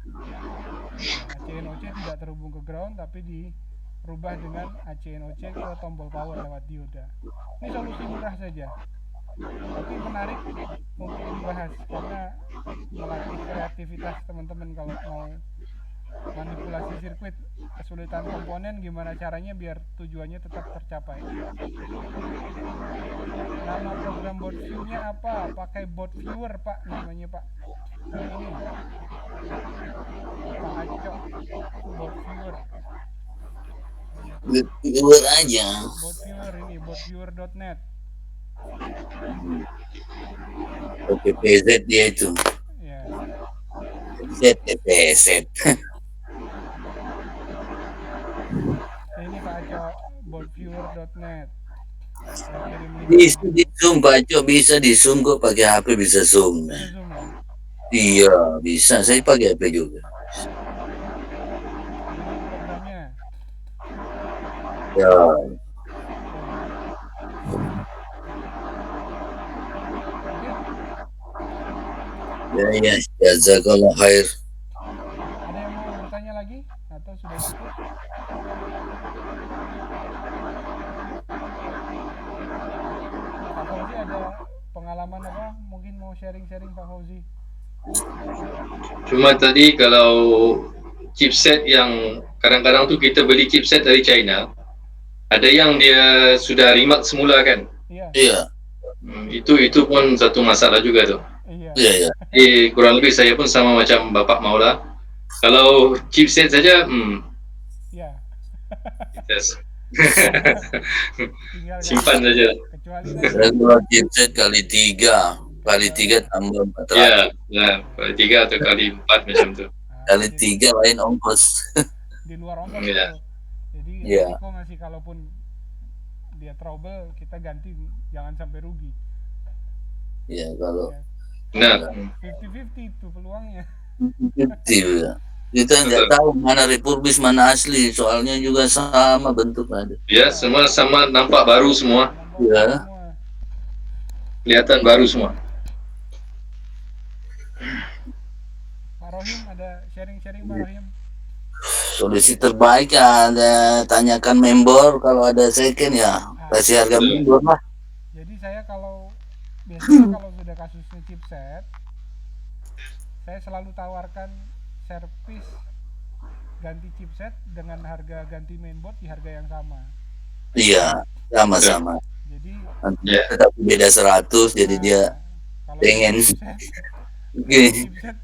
Nah, ACNOC tidak terhubung ke ground tapi dirubah dengan ACNOC ke tombol power lewat dioda. Ini solusi murah saja, tapi menarik untuk dibahas karena melatih kreativitas teman-teman kalau mau manipulasi sirkuit. Kesulitan komponen gimana caranya biar tujuannya tetap tercapai. Nama program board view-nya apa? Pakai board viewer Pak namanya Pak. Ini Pak Aco, board viewer. Viewer aja. Board viewer ini boardviewer.net. Oke, PZ dia itu. Ya. PZ. Ini Pak Aco, boardviewer.net. Bisa di zoom Pak Aco, bisa di zoom kok pakai HP bisa zoom. Bisa zoom ya? Iya bisa, saya pakai HP juga. Ini programnya. Ya. Ya, jazakallah khair. Ada yang mau bertanya lagi atau sudah cukup? Pak Fauzi ada pengalaman apa? Mungkin mau sharing-sharing Pak Fauzi? Cuma tadi kalau chipset yang kadang-kadang tu kita beli chipset dari China, ada yang dia sudah remark semula kan. Iya. Itu pun satu masalah juga tu. Iya. Jadi kurang lebih saya pun sama macam Bapak Maula. Kalau chipset saja, Iya. Tinggal simpan saja. kecuali Kalau chipset kali 3 tambah 400. Ya, kali 3 atau kali 4 macam tu. Kali 3 lain ongkos. di luar ongkos Iya. itu. Jadi Iya. risiko masih kalaupun dia trouble kita ganti jangan sampai rugi. Iya, kalau Benar. 50-50 itu peluangnya. ya. Kita nggak tahu mana republis mana asli, soalnya juga sama bentuk ada. Ya, semua sama, nampak baru semua. Ya. Kelihatan baru semua. Pak Rohim ada sharing-sharing Pak Rohim? Solusi terbaik ya, ada tanyakan member kalau ada second ya kasih harga member lah. Jadi saya biasanya kalau sudah kasusnya chipset, saya selalu tawarkan servis ganti chipset dengan harga ganti mainboard di harga yang sama. Iya, sama-sama. Jadi tetap beda 100, jadi dia kalau pengen. chipset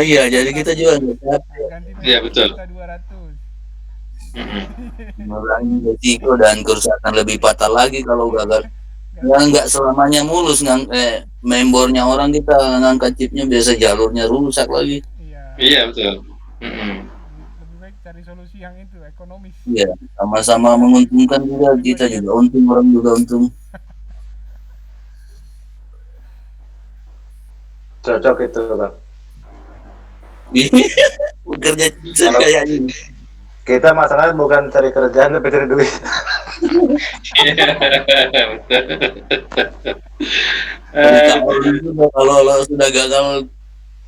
Iya, jadi kita juga ganti Iya, betul. 200. mengurangi risiko dan kerusakan lebih fatal lagi kalau gagal. Nggak selamanya mulus, membernya orang kita ngangkat chipnya biasa jalurnya rusak lagi. Iya, betul. Lebih baik cari solusi yang itu ekonomis. Iya, sama-sama menguntungkan juga, kita juga untung, orang juga untung. Cocok itu Bang. Kerja chipset kayaknya. Kita masalahnya bukan cari kerjaan tapi cari duit. Kalau sudah gagal,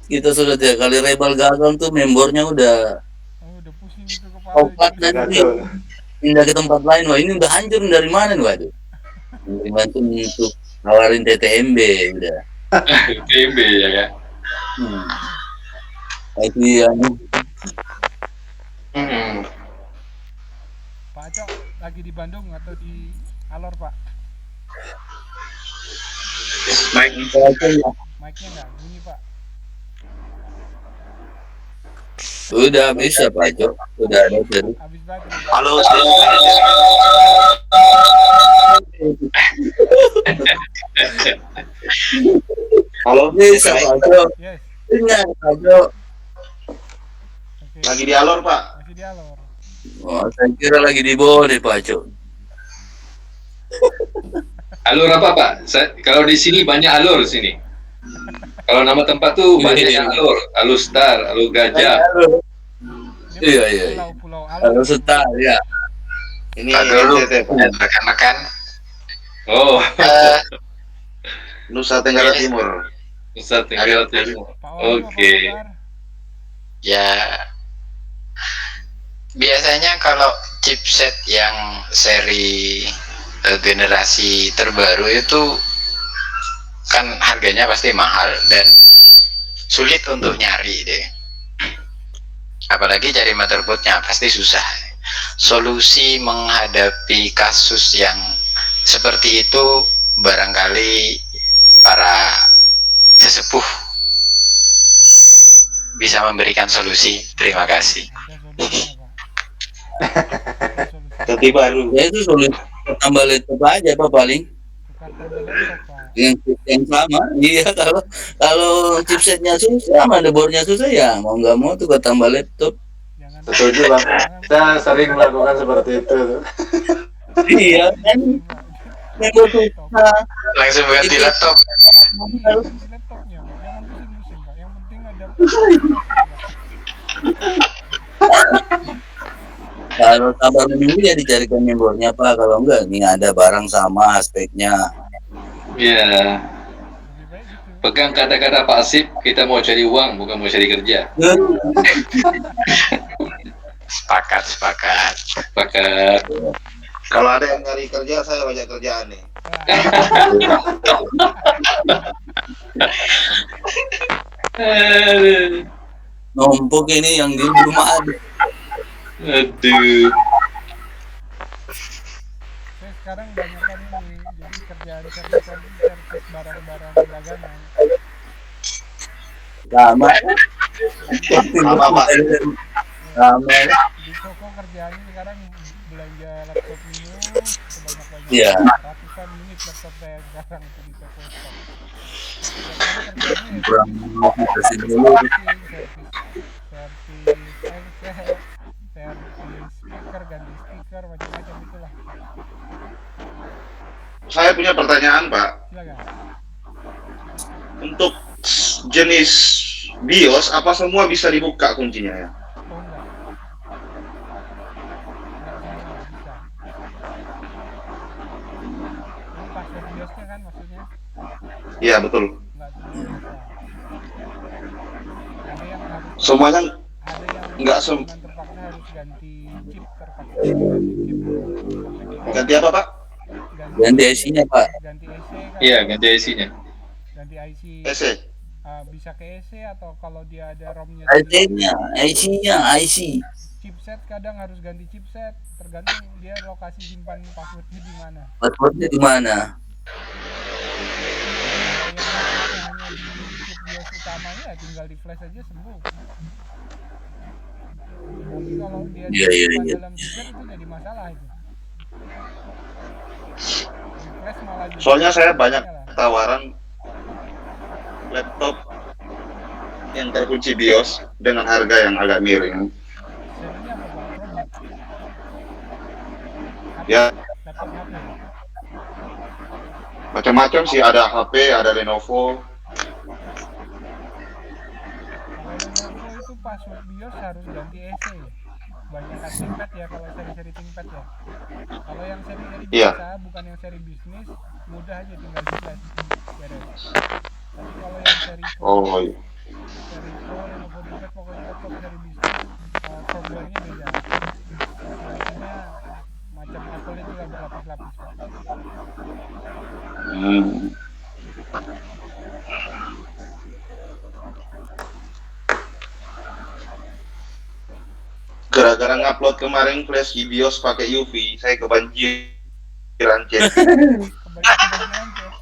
kita sudah 3 kali rebel gagal tuh, membernya udah pusing itu kepala. opat nanti pindah ke tempat lain. Wah, ini udah hancur dari mana nih, waduh. Bantu untuk nawarin TTMB udah. TTMB ya kan. Itu yang Pak Aco lagi di Bandung atau di Alor Pak? Mic-nya nggak bunyi Pak. Sudah bisa Pak Jo, sudah ada dari. Habis baterai. Halo. Halo. Bisa Pak Jo. Yes. Dengar Pak Jo. Okay. Lagi di Alor Pak. Masih di Alor. Oh, saya kira lagi di Bode Pak Jo. Alur apa Pak? Kalau di sini banyak alur sini. Kalau nama tempat tuh banyak yang alur star, alur gajah. Iya, iya. Pulau-pulau Kalau setar ya. Ini Dulu NTT, rekan-rekan Oh, eh, Nusa Tenggara Timur. Nusa Tenggara Timur. Pak Wahyu, apa Oke. kabar? ya biasanya kalau chipset yang seri generasi terbaru itu kan harganya pasti mahal dan sulit untuk nyari deh. Apalagi cari motherboardnya pasti susah. Solusi menghadapi kasus yang seperti itu barangkali para sesepuh bisa memberikan solusi. Terima kasih. Ada solusinya, Pak. Ada solusi. Tapi baru. Ya itu solusi tambah laptop aja Pak paling. Tukar tombol laptop, Pak. Yang sama. Iya kalau chipsetnya susah, motherboardnya susah ya mau nggak mau tuh tambah laptop. Jangan Setuju bang. Saya sering melakukan seperti itu. Iya kan. Motherboard susah. Langsung ganti laptop. Harus di laptopnya, Pak. Jangan pusing-pusing, Pak. Yang penting ada Kalau sabar menunggu ya dicarikan membernya Pak. Kalau enggak nih ada barang sama speknya. Ya, lebih baik gitu. pegang kata-kata Pak Asip, kita mau cari uang, bukan mau cari kerja. Sepakat. Pakat. Kalau ada yang nyari kerja, saya banyak kerjaan nih. Numpuk ini yang di rumah ada. Aduh. Saya sekarang banyak kan ini, jadi kerjaan servis barang-barang dagangan. Sama. Sama, Pak. Sama. Di toko kerjaannya sekarang belanja laptop minus sebanyak-banyaknya. Iya. Ratusan unit laptop saya sekarang itu di toko stok. Biasanya kerjanya ya Kurang kasih dulu. servis speaker, ganti speaker, macam-macam itulah. Saya punya pertanyaan, Pak. Silakan. Untuk jenis BIOS, apa semua bisa dibuka kuncinya ya? Oh enggak. Enggak semua bisa. Ini password BIOS-nya kan maksudnya? Iya, betul. Enggak semua bisa. Ada yang harus Semuanya ada yang enggak sem- dengan terpaksa harus ganti chip, terpaksa ganti chip. ganti apa, Pak? Ganti IC-nya Pak. Ganti IC kan? Iya, ganti IC-nya. Ganti IC. EC. Bisa ke EC atau kalau dia ada ROM-nya IC-nya, IC-nya, IC. chipset kadang harus ganti chipset tergantung dia lokasi simpan passwordnya di mana. Passwordnya di mana? Kalau yang hanya di chip BIOS utamanya ya tinggal di flash aja sembuh. Tapi kalau dia Iya, iya, disimpan iya. dalam chipset itu jadi masalah itu. Di flash malah jadi Soalnya saya banyak masalah. tawaran laptop yang terkunci BIOS dengan harga yang agak miring. Serinya apa Pak? ProBook? Ya, Laptop HP. macam-macam sih, ada HP, ada Lenovo. Kalau Lenovo itu password BIOS harus ganti EC ya. Banyak kan ThinkPad ya kalau seri-seri ThinkPad ya. Kalau yang seri-seri Iya. biasa, bukan yang seri bisnis, mudah aja tinggal di flash. Beres. Tapi kalau yang seri Pro, Oh, iya. seri Pro, Lenovo ThinkPad, pokoknya laptop seri bisnis, firmware-nya beda. Biasanya macam Apple itu lah berlapis-lapis Pak. Hmm. Gara-gara ngupload kemarin flash di BIOS pakai UV, saya kebanjiran chat. Kebanyakan chat.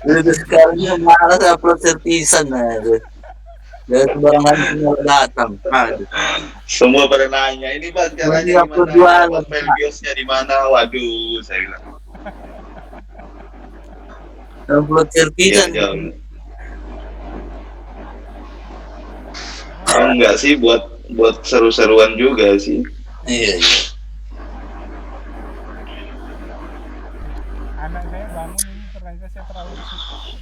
Udah sekarang malas upload sertisan aja. Dan sembarangan tinggal datang. Aduh. Semua pada nanya, ini Bang Ini caranya upload gimana? jualan. Upload file BIOS-nya di mana? Waduh, saya bilang. Upload Iya, sertisan. jangan. Enggak sih, buat seru-seruan juga sih. Iya, iya. Anak saya bangun ini ternyata saya terlalu berisik.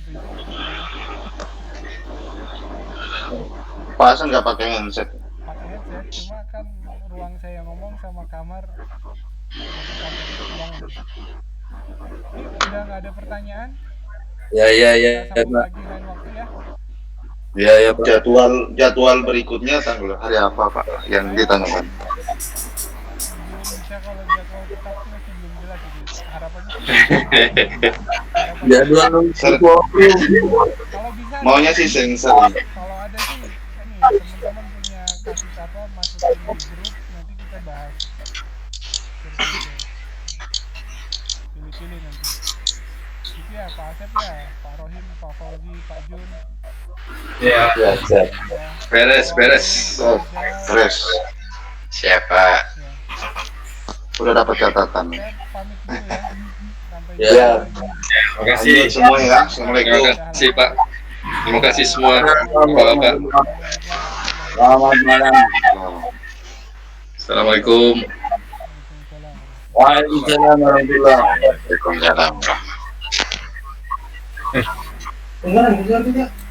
Pak Hasan nggak pakai handset. pakai headset, cuma kan ruang saya ngomong sama kamar jadi sampai kebangun. Ini udah nggak ada pertanyaan, Ya ya ya kita ya sambung Pak. lagi lain waktu ya. Ya ya Pak. Jadwal berikutnya tanggal hari apa Pak yang ditanyakan? Belum bisa, kalau jadwal tetapnya sih belum jelas, jadi harapannya harapannya Jadwal kalau bisa Maunya sih sensor. kalau ada sih ini teman-teman punya kasih apa, masukin di grup, nanti kita bahas seperti itu, pilih-pilih nanti gitu ya, Pak Asep ya, Pak Rohim, Pak Fauzi, Pak Jun Ya ya. ya. Beres, beres. Fresh. Siapa? Ya. Udah dapat catatan. Saya pamit dulu ya, sampai Ya. jumpa lagi. Terima kasih. Lanjut semua ya. Terima Assalamualaikum. kasih Pak. Terima kasih semua Bapak-bapak. Selamat malam. Assalamualaikum. Waalaikumsalam. Waalaikumsalam warahmatullahi Waalaikumsalam. wabarakatuh.